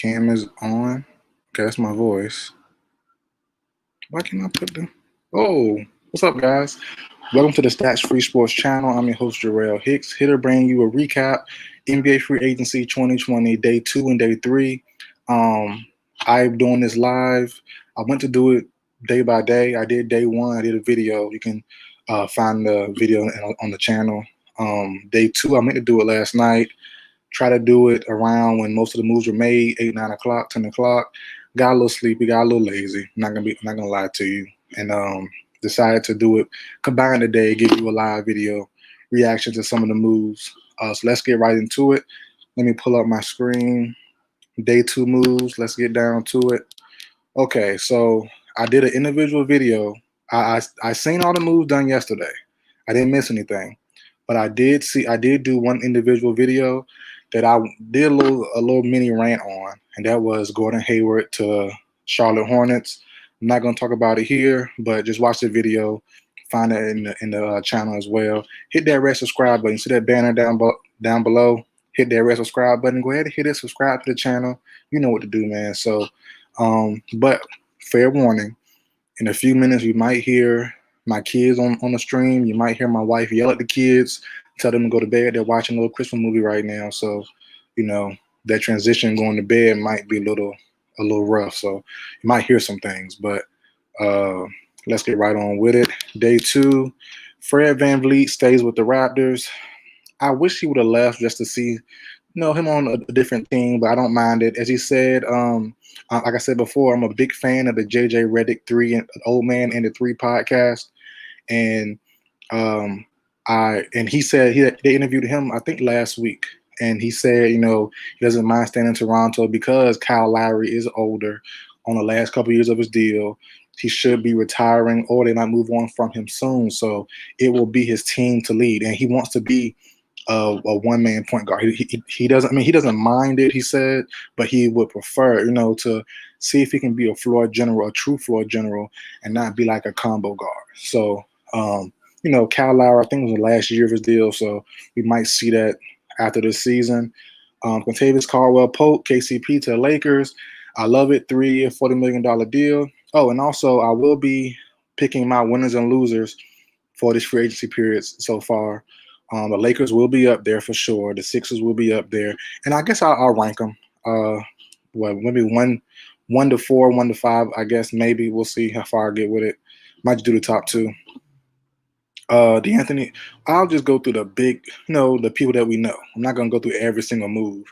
Cam is on. Okay, that's my voice. Why can't I put the... Oh, what's up, guys? Welcome to the Stats Free Sports channel. I'm your host, Jarrell Hicks, here to bring you a recap, NBA Free Agency 2020, Day 2 and Day 3. I'm doing this live. I went to do it day by day. I did Day 1. I did a video. You can find the video on the channel. Day 2, I meant to do it last night. Try to do it around when most of the moves were made, 8, 9 o'clock, 10 o'clock. Got a little sleepy, got a little lazy. I'm not gonna lie to you. And decided to do it combined today, give you a live video reaction to some of the moves. So let's get right into it. Let me pull up my screen. Day 2 moves. Let's get down to it. Okay, so I did an individual video. I seen all the moves done yesterday. I didn't miss anything, but I did do one individual video that I did a little mini rant on, and that was Gordon Hayward to Charlotte Hornets. I'm not going to talk about it here, but just watch the video. Find it in the channel as well. Hit that red subscribe button. See that banner down below? Hit that red subscribe button. Go ahead and hit it. Subscribe to the channel. You know what to do, man. So, but fair warning, in a few minutes you might hear my kids on the stream. You might hear my wife yell at the kids, tell them to go to bed. They're watching a little Christmas movie right now, so you know that transition going to bed might be a little rough. So you might hear some things, but let's get right on with it. Day 2, Fred VanVleet stays with the Raptors. I wish he would have left just to see him on a different team, but I don't mind it. As he said, like I said before, I'm a big fan of the JJ Redick 3 and Old Man and the 3 podcast. And he said they interviewed him, I think, last week. And he said, he doesn't mind staying in Toronto because Kyle Lowry is older on the last couple of years of his deal. He should be retiring, or they might move on from him soon. So it will be his team to lead. And he wants to be a one-man point guard. He doesn't. I mean, he doesn't mind it. He said, but he would prefer, to see if he can be a floor general, a true floor general, and not be like a combo guard. So, Kyle Lowry, I think it was the last year of his deal, so we might see that after this season. Kentavious Caldwell-Pope, KCP to the Lakers. I love it. 3-year, $40 million deal. Oh, and also I will be picking my winners and losers for this free agency period so far. The Lakers will be up there for sure. The Sixers will be up there, and I guess I'll rank them. Maybe 1 to 4, 1 to 5. I guess maybe we'll see how far I get with it. Might do the top 2. D'Anthony, I'll just go through the big, the people that we know. I'm not gonna go through every single move.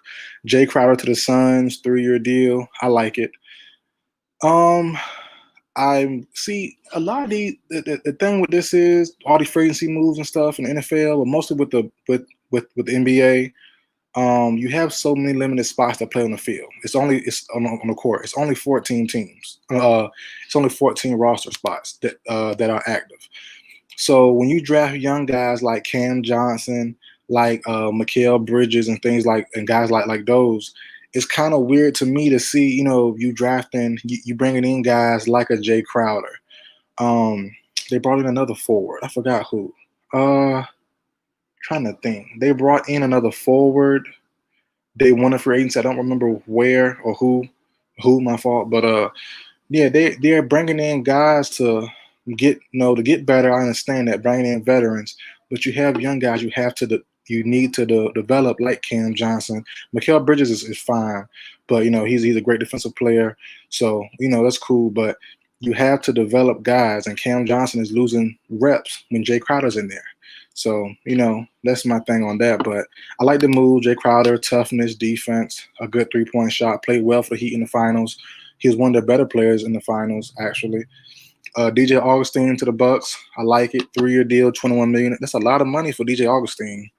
Jay Crowder to the Suns, 3-year deal. I like it. I see a lot of the thing with this is all the free agency moves and stuff in the NFL, but mostly with the NBA. You have so many limited spots to play on the field. It's on the court. It's only 14 teams. It's only 14 roster spots that are active. So when you draft young guys like Cam Johnson, like Mikal Bridges, and guys like those, it's kind of weird to me to see, you drafting, you bringing in guys like a Jay Crowder. They brought in another forward. I forgot who. Trying to think. They brought in another forward. They won a free agency. I don't remember where or who. My fault. But yeah, they're bringing in guys to get better. I understand that, bringing in veterans, but you have young guys. You need to develop, like Cam Johnson. Mikal Bridges is fine, but he's a great defensive player, so that's cool. But you have to develop guys, and Cam Johnson is losing reps when Jay Crowder's in there. So that's my thing on that. But I like the move. Jay Crowder, toughness, defense, a good 3-point shot, played well for the Heat in the finals. He was one of the better players in the finals, actually. DJ Augustine to the Bucks. I like it. 3-year deal, $21 million. That's a lot of money for DJ Augustine.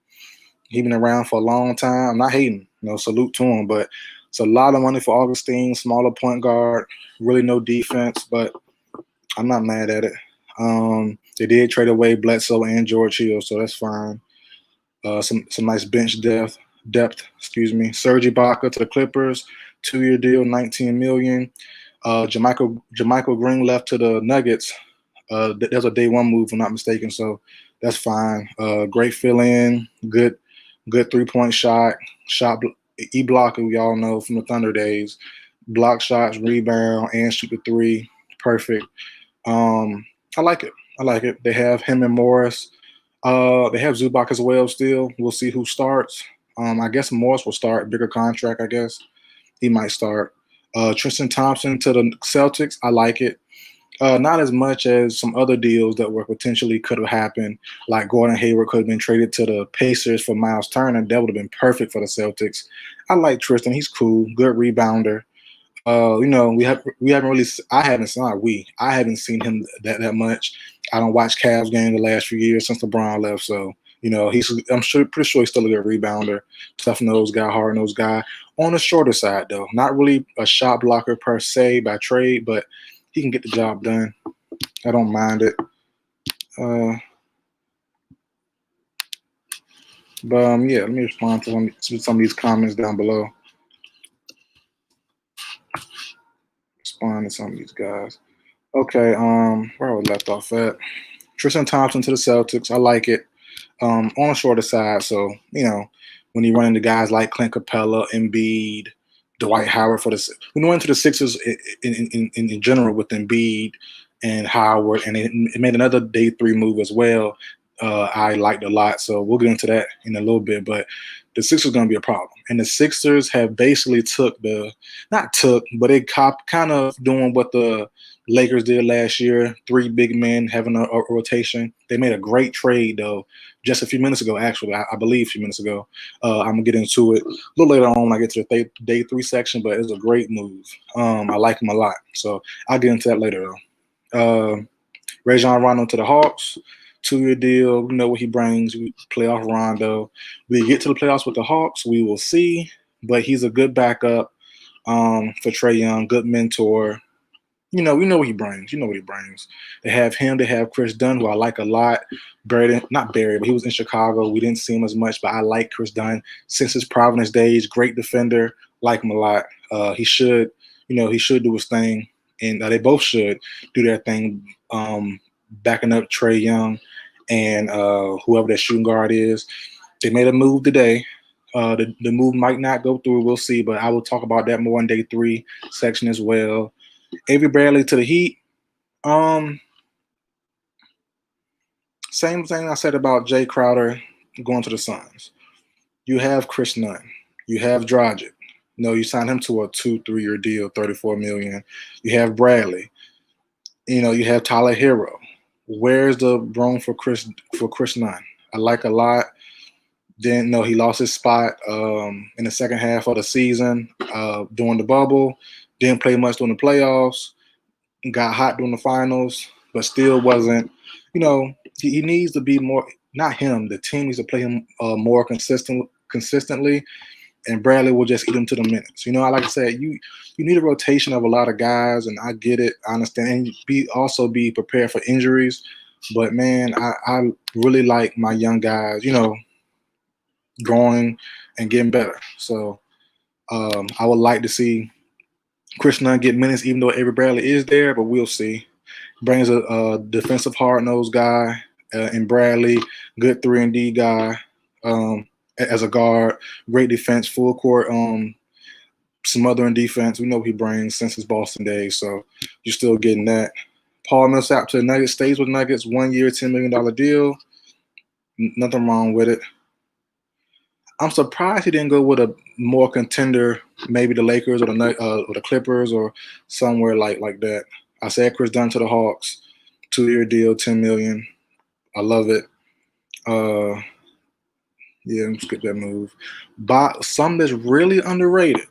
He's been around for a long time. I'm not hating. Salute to him. But it's a lot of money for Augustine. Smaller point guard. Really no defense. But I'm not mad at it. They did trade away Bledsoe and George Hill, so that's fine. Some nice bench depth. Serge Ibaka to the Clippers. 2-year deal, $19 million. Jermichael Green left to the Nuggets. That's a day 1 move, if I'm not mistaken. So that's fine. Great fill-in, good 3-point shot E-blocker, we all know from the Thunder days. Block shots, rebound, and shoot the three. Perfect. I like it. I like it. They have him and Morris. They have Zubac as well still. We'll see who starts. I guess Morris will start. Bigger contract, I guess. He might start. Tristan Thompson to the Celtics. I like it. Not as much as some other deals that were potentially could have happened, like Gordon Hayward could have been traded to the Pacers for Miles Turner. That would have been perfect for the Celtics. I like Tristan. He's cool, good rebounder. We haven't really. I haven't seen him that much. I don't watch Cavs games the last few years since LeBron left. So pretty sure he's still a good rebounder, tough nose guy, hard nose guy. On the shorter side though, not really a shot blocker per se by trade, but he can get the job done. I don't mind it. Yeah, let me respond to some of these comments down below. Respond to some of these guys. Okay, where I was left off at. Tristan Thompson to the Celtics. I like it. On the shorter side, so when you run into guys like Clint Capella, Embiid, Dwight Howard when you went to the Sixers in general with Embiid and Howard, and it made another day 3 move as well. I liked a lot, so we'll get into that in a little bit. But the Sixers are going to be a problem, and the Sixers have basically but they kind of doing what the Lakers did last year. 3 big men having a rotation. They made a great trade though, just a few minutes ago. Actually, I believe a few minutes ago. I'm gonna get into it a little later on when I get to the day 3 section. But it's a great move. I like him a lot, so I'll get into that later though. Rajon Rondo to the Hawks. 2-year deal. We know what he brings. We playoff Rondo. We get to the playoffs with the Hawks. We will see. But he's a good backup for Trae Young. Good mentor. We know what he brings. You know what he brings. They have him. They have Chris Dunn, who I like a lot. Not Barry, but he was in Chicago. We didn't see him as much, but I like Chris Dunn since his Providence days. Great defender. Like him a lot. He should do his thing, and they both should do their thing. Backing up Trae Young and whoever that shooting guard is. They made a move today. The move might not go through. We'll see, but I will talk about that more in day 3 section as well. Avery Bradley to the Heat. Same thing I said about Jay Crowder going to the Suns. You have Chris Nunn. You have Dragic. You signed him to a 2-3-year deal, $34 million. You have Bradley. You have Tyler Hero. Where's the room for Chris Nunn? I like a lot. Then he lost his spot in the second half of the season during the bubble. Didn't play much during the playoffs. Got hot during the finals, but still wasn't. He needs to be more. Not him. The team needs to play him more consistently. And Bradley will just eat him to the minutes. Like I said, you need a rotation of a lot of guys, and I get it. I understand. And also be prepared for injuries. But, man, I really like my young guys, growing and getting better. So I would like to see Chris Nunn get minutes, even though Avery Bradley is there, but we'll see. Brings a defensive hard-nosed guy in Bradley, good 3-and-D guy. As a guard, great defense, full court, smothering defense. We know what he brings since his Boston days, so you're still getting that. Paul Millsap to the Nuggets, stays with Nuggets, 1 year, $10 million deal. Nothing wrong with it. I'm surprised he didn't go with a more contender, maybe the Lakers or the Clippers or somewhere like that. I said Chris Dunn to the Hawks, 2-year deal, $10 million. I love it. Yeah, let's get that move. Some that's really underrated.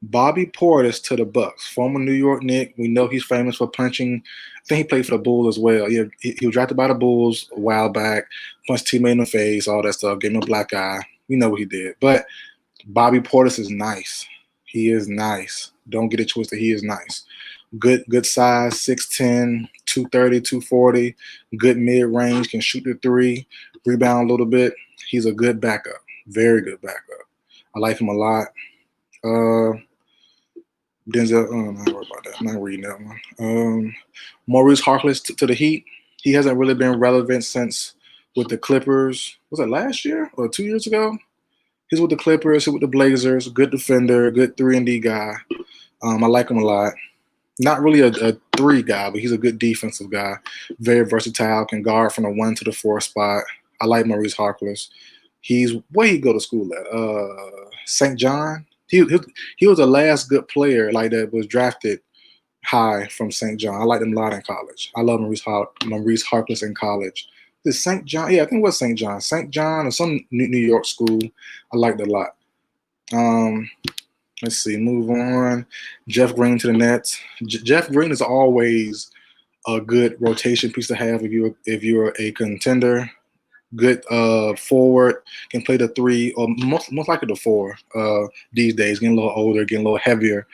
Bobby Portis to the Bucks, former New York Knick. We know he's famous for punching. I think he played for the Bulls as well. Yeah, he was drafted by the Bulls a while back. Punched teammate in the face, all that stuff. Gave him a black eye. We know what he did. But Bobby Portis is nice. He is nice. Don't get it twisted. He is nice. Good size, 6'10", 230, 240. Good mid-range, can shoot the 3, rebound a little bit. He's a good backup. Very good backup. I like him a lot. Denzel, I'm not worried about that. I'm not reading that one. Maurice Harkless to the Heat. He hasn't really been relevant since with the Clippers. Was it last year or 2 years ago? He's with the Clippers. He's with the Blazers. Good defender. Good 3-and-D guy. I like him a lot. Not really a three guy, but he's a good defensive guy. Very versatile. Can guard from the 1 to the 4 spot. I like Maurice Harkless. He's where he go to school at? St. John. He was the last good player like that was drafted high from St. John. I liked him a lot in college. I love Maurice Harkless in college. This St. John, yeah, I think it was St. John. St. John or some New York school. I liked it a lot. Let's see, move on. Jeff Green to the Nets. Jeff Green is always a good rotation piece to have if you're a contender. Good forward, can play the 3 or most likely the 4 these days. Getting a little older, getting a little heavier.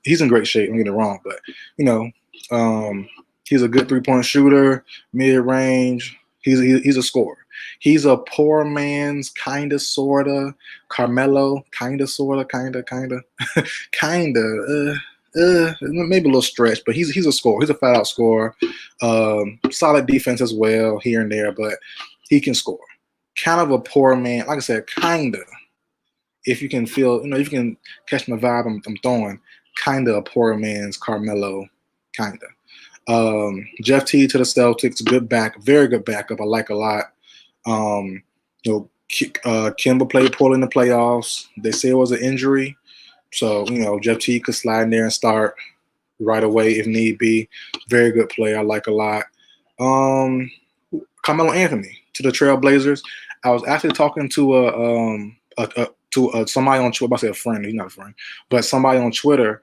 He's in great shape. Don't get it wrong, but he's a good 3-point shooter, mid range. He's a scorer. He's a poor man's kinda sorta Carmelo, kinda sorta, kinda maybe a little stretch, but he's a scorer. He's a flat out scorer. Solid defense as well here and there, but he can score. Kind of a poor man, like I said, kinda. If you can feel, if you can catch my vibe, I'm throwing kinda a poor man's Carmelo, kinda. Jeff T to the Celtics, very good backup. I like a lot. Kemba played poorly in the playoffs. They say it was an injury, so Jeff T could slide in there and start right away if need be. Very good player. I like a lot. Carmelo Anthony to the Trailblazers. I was actually talking to somebody on Twitter. I'm about to say a friend. He's not a friend, but somebody on Twitter.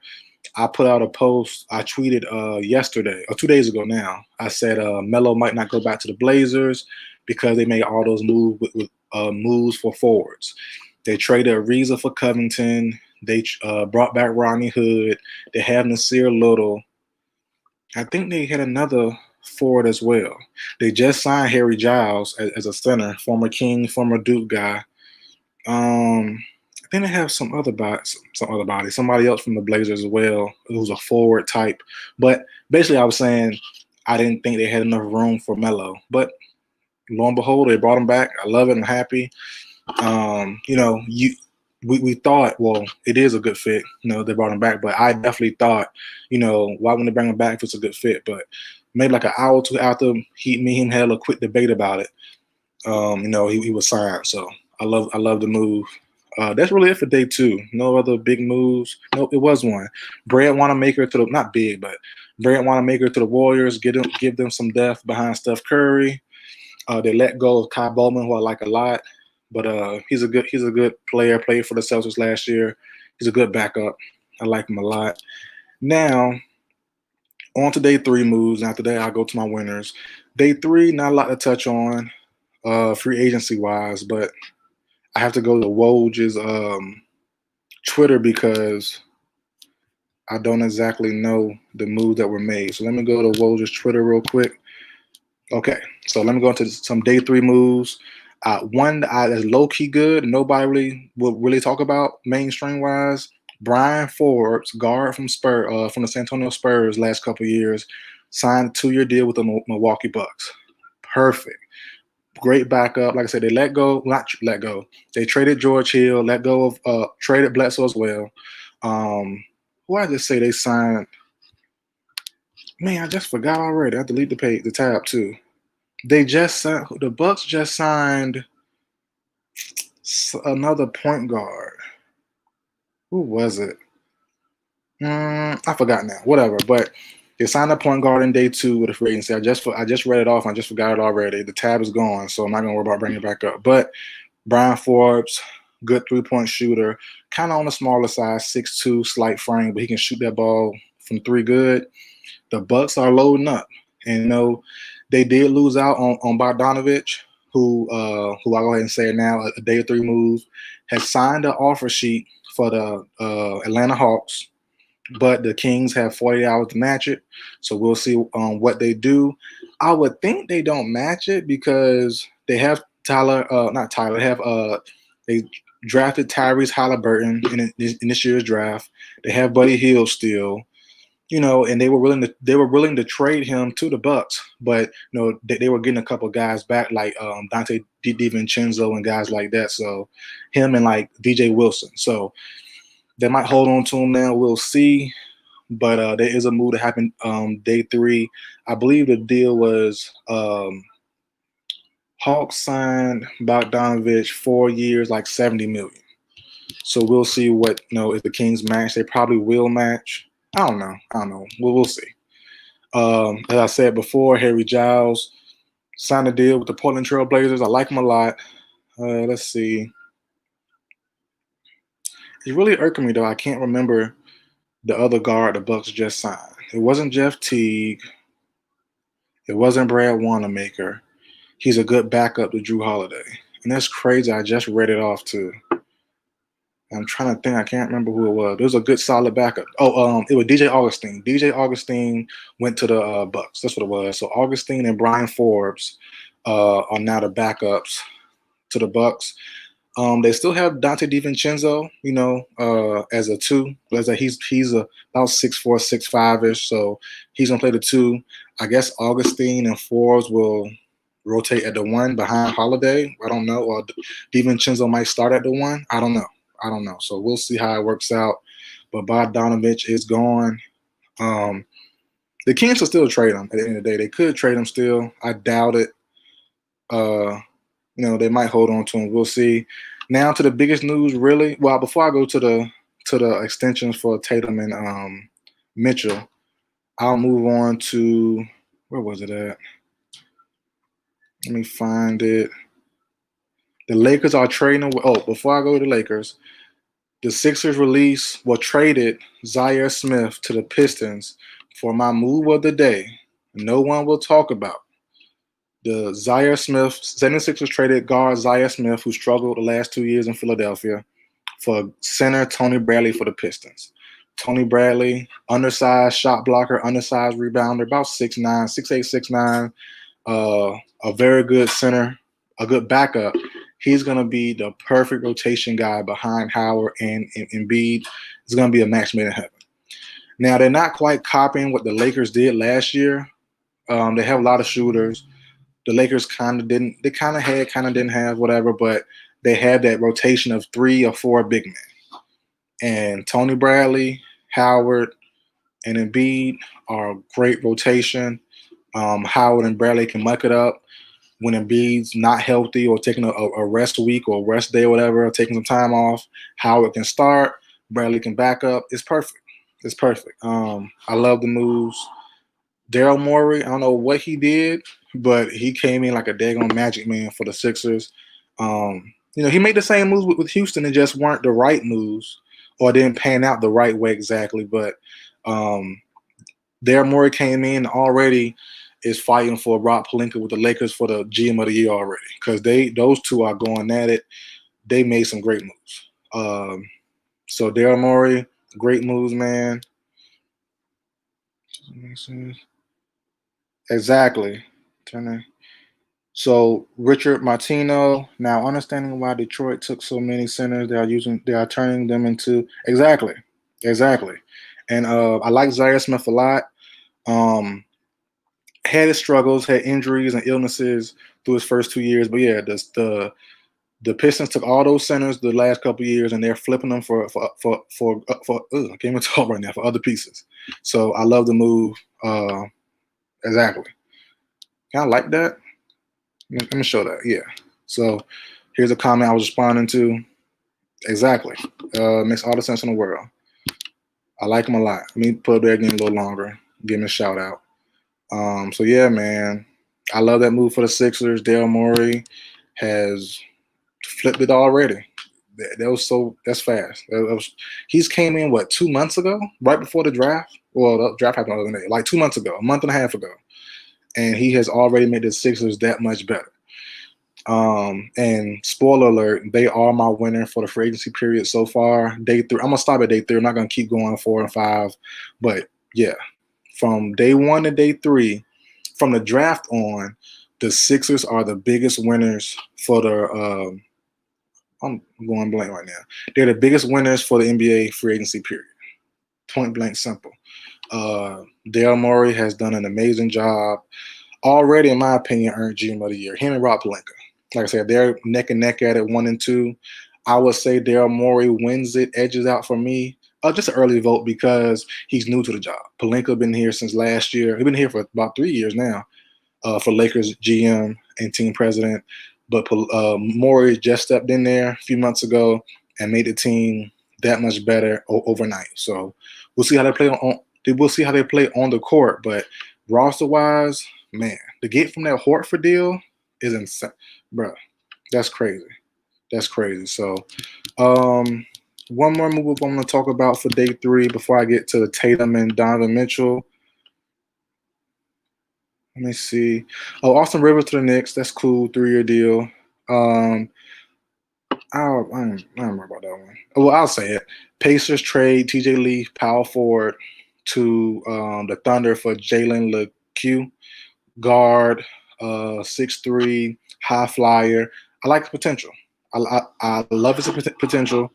I put out a post. I tweeted yesterday or 2 days ago now. I said Melo might not go back to the Blazers because they made all those moves for forwards. They traded Ariza for Covington. They brought back Rodney Hood. They have Nasir Little. I think they had another forward as well. They just signed Harry Giles as a center, former King, former Duke guy. I think they have some other body, somebody else from the Blazers as well, who's a forward type. But basically, I was saying I didn't think they had enough room for Melo. But lo and behold, they brought him back. I love it. I'm happy. We thought, well, it is a good fit. They brought him back, but I definitely thought, why wouldn't they bring him back if it's a good fit? But maybe like an hour or two after, me and him had a quick debate about it. He was signed, so I love the move. That's really it for day 2. No other big moves. Nope, it was one. Brad Wanamaker to the not big, but Brad Wanamaker to the Warriors. Give them some depth behind Steph Curry. They let go of Kai Bowman, who I like a lot, but he's a good player. Played for the Celtics last year. He's a good backup. I like him a lot. Now, on to day 3 moves. After that, I'll go to my winners. Day 3, not a lot to touch on, free agency wise, but I have to go to Woj's Twitter because I don't exactly know the moves that were made. So let me go to Woj's Twitter real quick. Okay, so let me go into some day 3 moves. One that's low-key good, nobody will really talk about mainstream-wise. Brian Forbes, guard from the San Antonio Spurs last couple of years, signed a 2-year deal with the Milwaukee Bucks. Perfect. Great backup. Like I said, they They traded George Hill, let go of traded Bledsoe as well. Who I just say they signed? Man, I just forgot already. I delete the tab too. The Bucks just signed another point guard. Who was it? I forgot now. Whatever. But they signed a point guard in day 2 with a free agency. I just read it off. I just forgot it already. The tab is gone, so I'm not gonna worry about bringing it back up. But Brian Forbes, good 3-point shooter, kind of on the smaller side, 6'2", slight frame, but he can shoot that ball from 3 good. The Bucks are loading up, and they did lose out on Bogdanovich, who I'll go ahead and say it now, a day 3 move, has signed an offer sheet for the Atlanta Hawks. But the Kings have 48 hours to match it, so we'll see what they do. I would think they don't match it because they have they drafted Tyrese Halliburton in this year's draft. They have Buddy Hield still. and they were willing to trade him to the Bucks, but they were getting a couple guys back like Dante DiVincenzo and guys like that. So him and like DJ Wilson. So they might hold on to him now. We'll see. But there is a move that happened day 3. I believe the deal was Hawks signed Bogdanovich 4 years, like $70 million. So we'll see what if the Kings match. They probably will match. I don't know. We'll see. As I said before, Harry Giles signed a deal with the Portland Trail Blazers. I like him a lot. Let's see. It's really irking me though. I can't remember the other guard the Bucks just signed. It wasn't Jeff Teague. It wasn't Brad Wanamaker. He's a good backup to Drew Holiday. And that's crazy. I just read it off too. I'm trying to think. I can't remember who it was. It was a good, solid backup. It was DJ Augustine. DJ Augustine went to the Bucks. That's what it was. So Augustine and Brian Forbes are now the backups to the Bucks. They still have Dante DiVincenzo, as a 2. He's about 6'4", 6'5"-ish. So he's gonna play the 2. I guess Augustine and Forbes will rotate at the 1 behind Holiday. I don't know. Or DiVincenzo might start at the 1. I don't know. So we'll see how it works out. But Bogdanovich is gone. The Kings will still trade him at the end of the day. They could trade him still. I doubt it. They might hold on to him. We'll see. Now to the biggest news, really. Well, before I go to the extensions for Tatum and Mitchell, I'll move on to where was it at? Let me find it. The Lakers are trading. Before I go to the Lakers, the Sixers traded Zaire Smith to the Pistons for my move of the day. No one will talk about. The Zaire Smith, 76ers traded guard Zaire Smith, who struggled the last 2 years in Philadelphia, for center Tony Bradley for the Pistons. Tony Bradley, undersized shot blocker, undersized rebounder, about 6'9", 6'8", 6'9", a very good center, a good backup. He's going to be the perfect rotation guy behind Howard and Embiid. It's going to be a match made in heaven. Now, they're not quite copying what the Lakers did last year. They have a lot of shooters. The Lakers kind of didn't. They kind of had, kind of didn't have, whatever, but they had that rotation of 3 or 4 big men. And Tony Bradley, Howard, and Embiid are a great rotation. Howard and Bradley can muck it up when Embiid's not healthy or taking a rest week or rest day or whatever, taking some time off. Howard can start. Bradley can back up. It's perfect. I love the moves. Daryl Morey, I don't know what he did, but he came in like a daggone magic man for the Sixers. He made the same moves with Houston and just weren't the right moves or didn't pan out the right way exactly. But Daryl Morey came in already is fighting for Rob Pelinka with the Lakers for the GM of the year already because those two are going at it. They made some great moves. So Daryl Morey, great moves, man. Exactly. So Richard Martino, now understanding why Detroit took so many centers, they are turning them into exactly. And I like Zaire Smith a lot. Had his struggles, had injuries and illnesses through his first 2 years, but yeah, the Pistons took all those centers the last couple of years, and they're flipping them for I can't even talk right now, for other pieces. So I love the move. Exactly. Kind of like that. Let me show that. Yeah. So here's a comment I was responding to. Exactly. Makes all the sense in the world. I like him a lot. Let me put up there again a little longer. Give him a shout out. So yeah, man. I love that move for the Sixers. Daryl Morey has flipped it already. That's fast. He's came in 2 months ago, right before the draft. Well, the draft happened the other day, like 2 months ago, a month and a half ago, and he has already made the Sixers that much better. And spoiler alert, they are my winner for the free agency period so far. Day 3. I'm gonna stop at day 3. I'm not gonna keep going 4 and 5, but yeah, from day 1 to day 3, from the draft on, the Sixers are the biggest winners for the. I'm going blank right now. They're the biggest winners for the NBA free agency period. Point blank simple. Daryl Morey has done an amazing job. Already, in my opinion, earned GM of the year. Him and Rob Pelinka. Like I said, they're neck and neck at it, 1 and 2. I would say Daryl Morey wins it, edges out for me. Just an early vote because he's new to the job. Pelinka been here since last year. He's been here for about 3 years now for Lakers GM and team president. But Morey just stepped in there a few months ago and made the team that much better overnight. So we'll see how they play we'll see how they play on the court. But roster wise, man, to get from that Horford deal is insane, bro. That's crazy. That's crazy. So, one more move I'm going to talk about for day 3 before I get to Tatum and Donovan Mitchell. Let me see. Oh, Austin Rivers to the Knicks. That's cool. 3-year deal. I don't remember about that one. Well, I'll say it. Pacers trade TJ Lee, power forward, to the Thunder for Jalen LeCue, guard, 6'3", high flyer. I like the potential. I love his potential.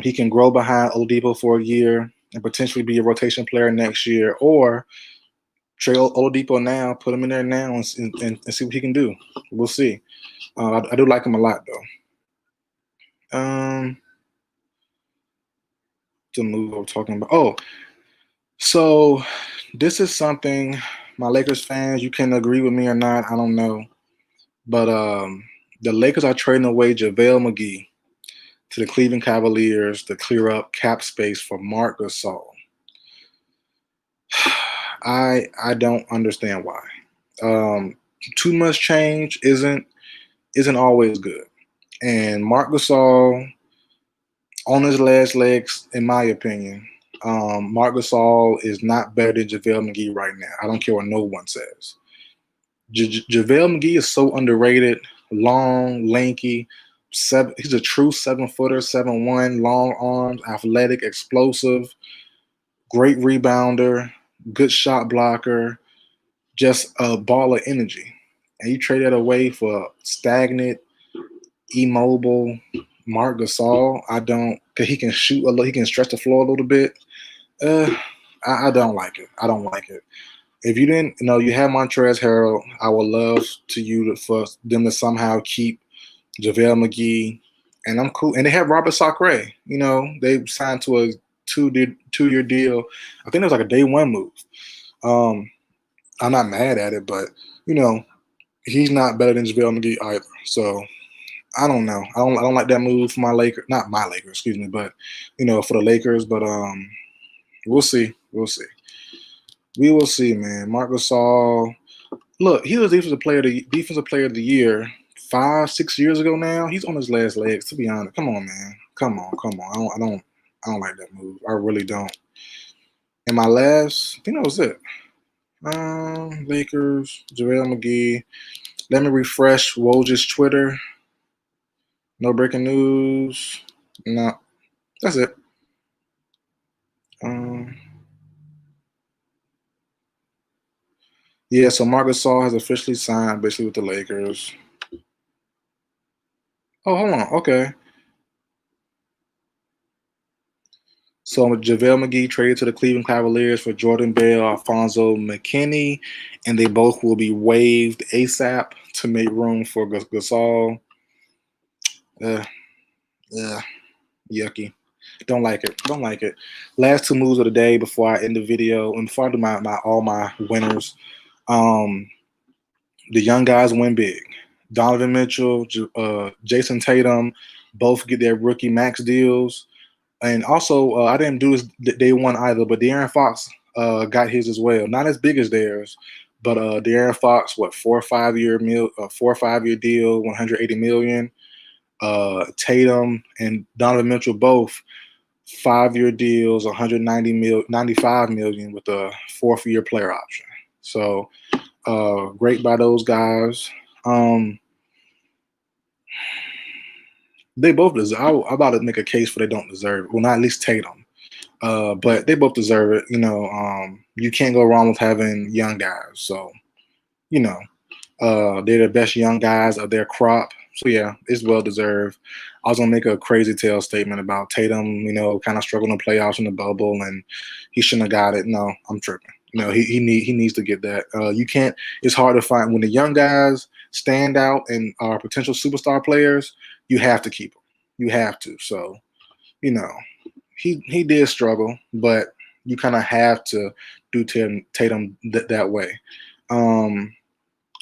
He can grow behind Oladipo for a year and potentially be a rotation player next year, or trade Oladipo now, put him in there now, and see what he can do. We'll see. I do like him a lot, though. The move I was talking about. Oh, so this is something, my Lakers fans, you can agree with me or not, I don't know. But the Lakers are trading away JaVale McGee to the Cleveland Cavaliers to clear up cap space for Marc Gasol. I don't understand why. Too much change isn't always good. And Marc Gasol, on his last legs, in my opinion, Marc Gasol is not better than JaVale McGee right now. I don't care what no one says. JaVale McGee is so underrated, long, lanky. He's a true 7-footer, 7'1", long arms, athletic, explosive, great rebounder, good shot blocker, just a ball of energy. And you trade that away for stagnant, immobile Marc Gasol. Because he can shoot a little, he can stretch the floor a little bit. I don't like it. I don't like it. If you didn't, you have Montrezl Harrell, I would love for them to somehow keep JaVale McGee, and I'm cool. And they have Robert Sacre. They signed to a 2-year deal. I think it was like a day 1 move. I'm not mad at it, but he's not better than JaVale McGee either. So I don't know. I don't like that move for my Lakers. Not my Lakers, excuse me, but for the Lakers. But we'll see. We'll see. We will see, man. Marc Gasol. Look, he was defensive player of the year 5-6 years ago. Now he's on his last legs. To be honest, come on, man. Come on. I don't like that move. I really don't. And my last, I think that was it. Lakers, JaVale McGee. Let me refresh Woj's Twitter. No breaking news. No, that's it. Yeah, so Marc Gasol has officially signed basically with the Lakers. Oh, hold on. Okay. So JaVale McGee traded to the Cleveland Cavaliers for Jordan Bell, Alfonso McKinney, and they both will be waived ASAP to make room for Gasol. Yucky. Don't like it. Last 2 moves of the day before I end the video, and before I do all my winners. The young guys win big. Donovan Mitchell, Jason Tatum, both get their rookie max deals. And also, I didn't do this day 1 either, but De'Aaron Fox got his as well. Not as big as theirs, but De'Aaron Fox, 4 or 5 year deal, $180 million. Tatum and Donovan Mitchell both 5-year deals, $95 million with a 4th-year player option. So great by those guys. They both deserve. I'm about to make a case for they don't deserve it. Well, not at least Tatum, but they both deserve it. You can't go wrong with having young guys. So, they're the best young guys of their crop. So yeah, it's well deserved. I was gonna make a crazy tale statement about Tatum, kind of struggling in playoffs in the bubble, and he shouldn't have got it. No, I'm tripping. He needs to get that. You can't. It's hard to find when the young guys stand out and are potential superstar players. You have to keep them. You have to. So, you know, he did struggle, but you kind of have to do Tatum that way.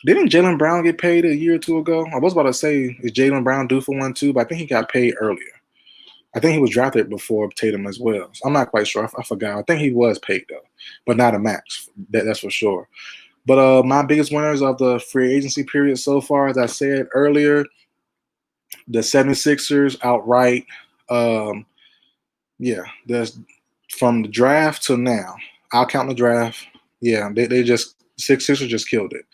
Didn't Jaylen Brown get paid a year or two ago? I was about to say, is Jaylen Brown due for one too? But I think he got paid earlier. I think he was drafted before Tatum as well. So I'm not quite sure. I forgot. I think he was paid though, but not a max. That's for sure. But my biggest winners of the free agency period so far, as I said earlier, the 76ers outright. Yeah, there's from the draft to now. I'll count the draft. Yeah, they just Sixers just killed it.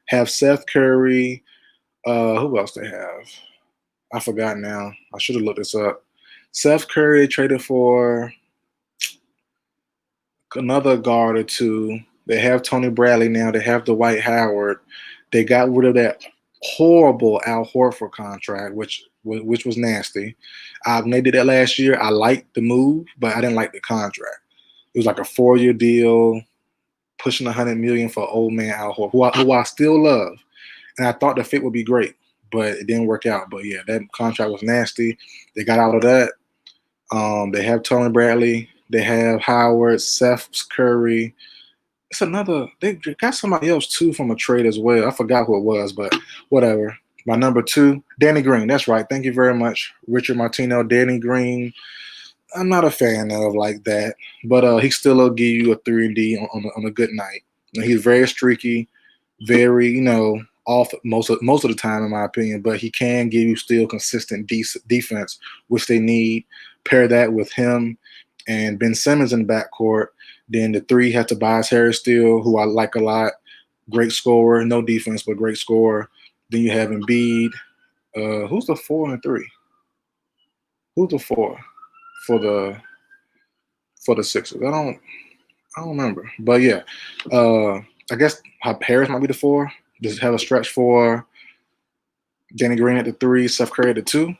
Have Seth Curry. Who else they have? I forgot now. I should have looked this up. Seth Curry traded for another guard or two. They have Tony Bradley now. They have Dwight Howard. They got rid of that horrible Al Horford contract, which was nasty. When they did that last year, I liked the move, but I didn't like the contract. It was like a 4-year deal, pushing $100 million for old man Al Horford, who I still love, and I thought the fit would be great, but it didn't work out. But yeah, that contract was nasty. They got out of that. They have Tony Bradley. They have Howard, Seth Curry. It's another. They got somebody else too from a trade as well. I forgot who it was, but whatever. My number 2, Danny Green. That's right. Thank you very much, Richard Martino. Danny Green. I'm not a fan of like that, but he still will give you a 3-and-D on a good night. He's very streaky, very off most of the time in my opinion, but he can give you still consistent defense, which they need. Pair that with him and Ben Simmons in the backcourt. Then the 3 have Tobias Harris still, who I like a lot. Great scorer, no defense, but great scorer. Then you have Embiid. Who's the 4 and 3? Who's the 4 for the Sixers? I don't remember. But yeah, I guess Harris might be the 4. Just have a stretch for Danny Green at the 3, Seth Curry at the 2,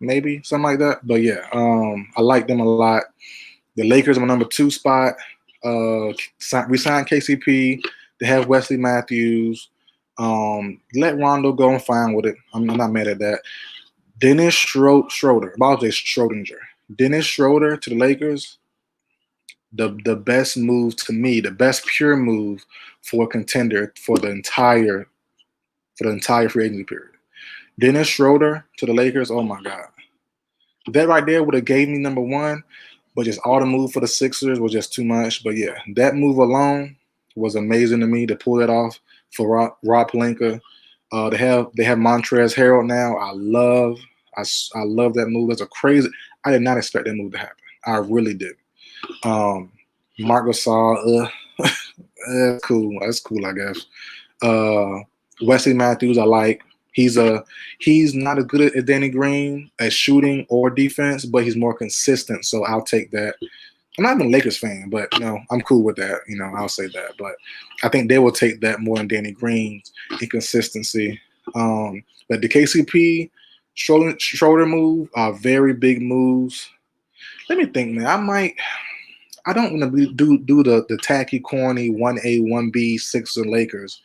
maybe something like that. But yeah, I like them a lot. The Lakers are my number 2 spot. We signed KCP. They have Wesley Matthews. Let Rondo go and fine with it. I'm not mad at that. Dennis Schroeder. About to say Schrodinger. Dennis Schroeder to the Lakers. The best move to me, the best pure move for a contender for the entire free agency period. Dennis Schroeder to the Lakers. Oh my God, that right there would have gave me number 1, but just all the move for the Sixers was just too much. But yeah, that move alone was amazing to me to pull that off for Rob Pelinka. They have Montrezl Harrell now. I love that move. That's a crazy. I did not expect that move to happen. I really did. Marc Gasol, that's cool. That's cool, I guess. Wesley Matthews, I like. He's not as good as Danny Green at shooting or defense, but he's more consistent. So I'll take that. I'm not even a Lakers fan, but I'm cool with that. I'll say that. But I think they will take that more than Danny Green's inconsistency. But the KCP Schroeder move are very big moves. Let me think, man. I don't want to do the tacky, corny 1A, 1B, Sixers and Lakers,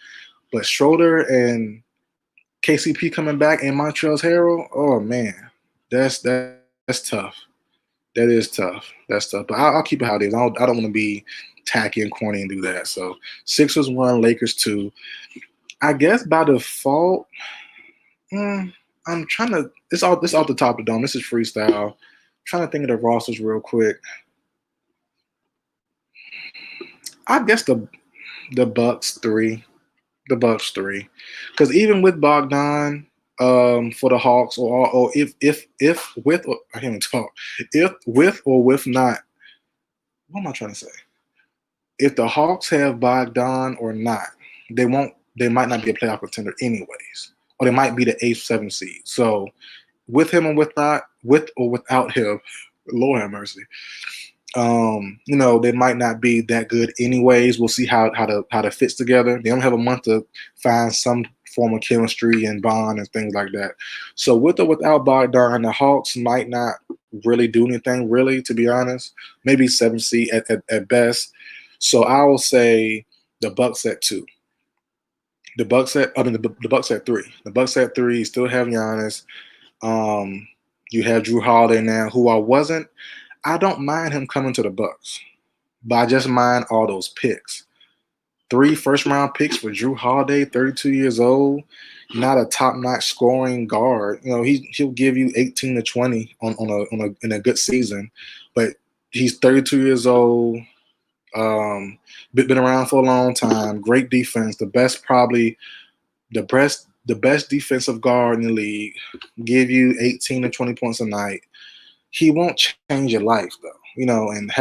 but Schroeder and KCP coming back and Montrezl Harrell, oh man, that's tough. That is tough. That's tough. But I'll keep it how it is. I don't want to be tacky and corny and do that. So Sixers 1, Lakers 2. I guess by default, I'm trying to. This off the top of the dome. This is freestyle. I'm trying to think of the rosters real quick. I guess the Bucks 3. The Bucks 3, because even with Bogdan for the Hawks, or if with or, I can't even talk. If with or with not, what am I trying to say? If the Hawks have Bogdan or not, they won't. They might not be a playoff contender anyways, or they might be the 8th, 7th seed. So with him or with or without him, Lord have mercy. You know, they might not be that good anyways. We'll see how the fits together. They only have a month to find some form of chemistry and bond and things like that. So with or without Bogdan, the Hawks might not really do anything, really, to be honest. Maybe 7 seed at best. So I will say the Bucks at 2. The Bucks at 3. The Bucks at 3 still have Giannis. You have Drew Holiday now, who I don't mind him coming to the Bucks, but I just mind all those picks. 3 first-round picks for Drew Holiday, 32 years old, not a top-notch scoring guard. You know, he'll give you 18 to 20 in a good season, but he's 32 years old. Been around for a long time. Great defense. The best defensive guard in the league. Give you 18 to 20 points a night. He won't change your life though. You know, and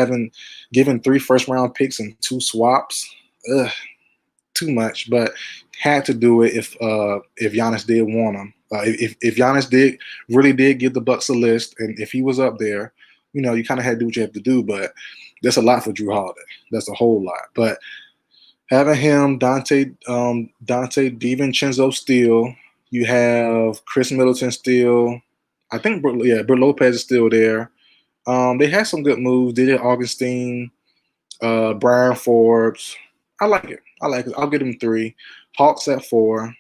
given 3 first-round picks and 2 swaps, too much. But had to do it if Giannis did want him. If Giannis really did give the Bucks a list, and if he was up there, you know, you kind of had to do what you have to do. But that's a lot for Drew Holiday. That's a whole lot. But having him, Dante DiVincenzo still, you have Chris Middleton still. I think Brook Lopez is still there. They had some good moves. DJ Augustine, Brian Forbes. I like it. I'll give them 3. Hawks at 4.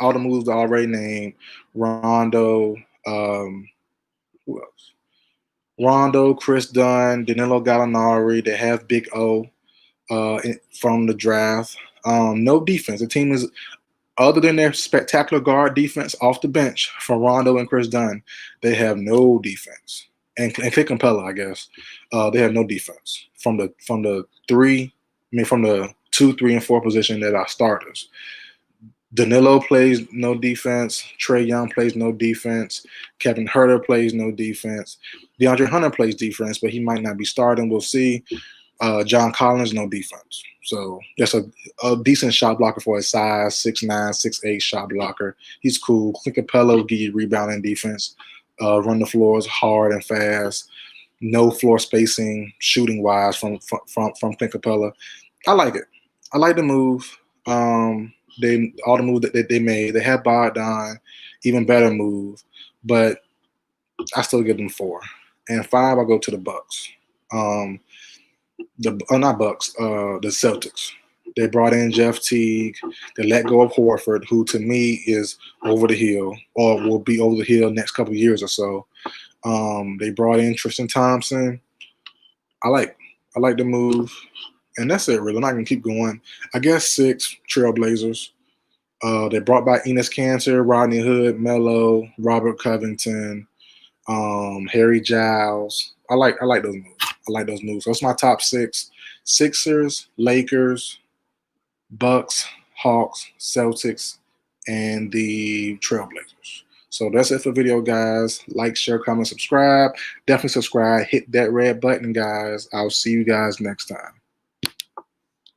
All the moves I already named. Rondo. Who else? Rondo, Chris Dunn, Danilo Gallinari. They have Big O from the draft. No defense. The team is, other than their spectacular guard defense off the bench for Rondo and Chris Dunn, they have no defense. And Clint Capella, I guess, they have no defense from the 2, 3, and 4 position that are starters. Danilo plays no defense. Trae Young plays no defense. Kevin Huerter plays no defense. DeAndre Hunter plays defense, but he might not be starting. We'll see. John Collins, no defense. So that's a decent shot blocker for his size, 6'9", 6'8" shot blocker. He's cool. Clint Capella will give you rebounding defense. Run the floors hard and fast. No floor spacing, shooting wise from Clint Capella. I like it. I like the move. All the moves that they made. They have Bogdan, even better move, but I still give them 4. And 5, I'll go to the Bucks. Not Bucks, the Celtics. They brought in Jeff Teague. They let go of Horford, who to me is over the hill, or will be over the hill next couple of years or so. They brought in Tristan Thompson. I like the move. And that's it, really. I'm not going to keep going. I guess 6, Trailblazers. They brought back Enes Kanter, Rodney Hood, Melo, Robert Covington, Harry Giles. I like those moves. So that's my top 6. Sixers, Lakers, Bucks, Hawks, Celtics, and the Trailblazers. So that's it for the video, guys. Like, share, comment, subscribe. Definitely subscribe. Hit that red button, guys. I'll see you guys next time.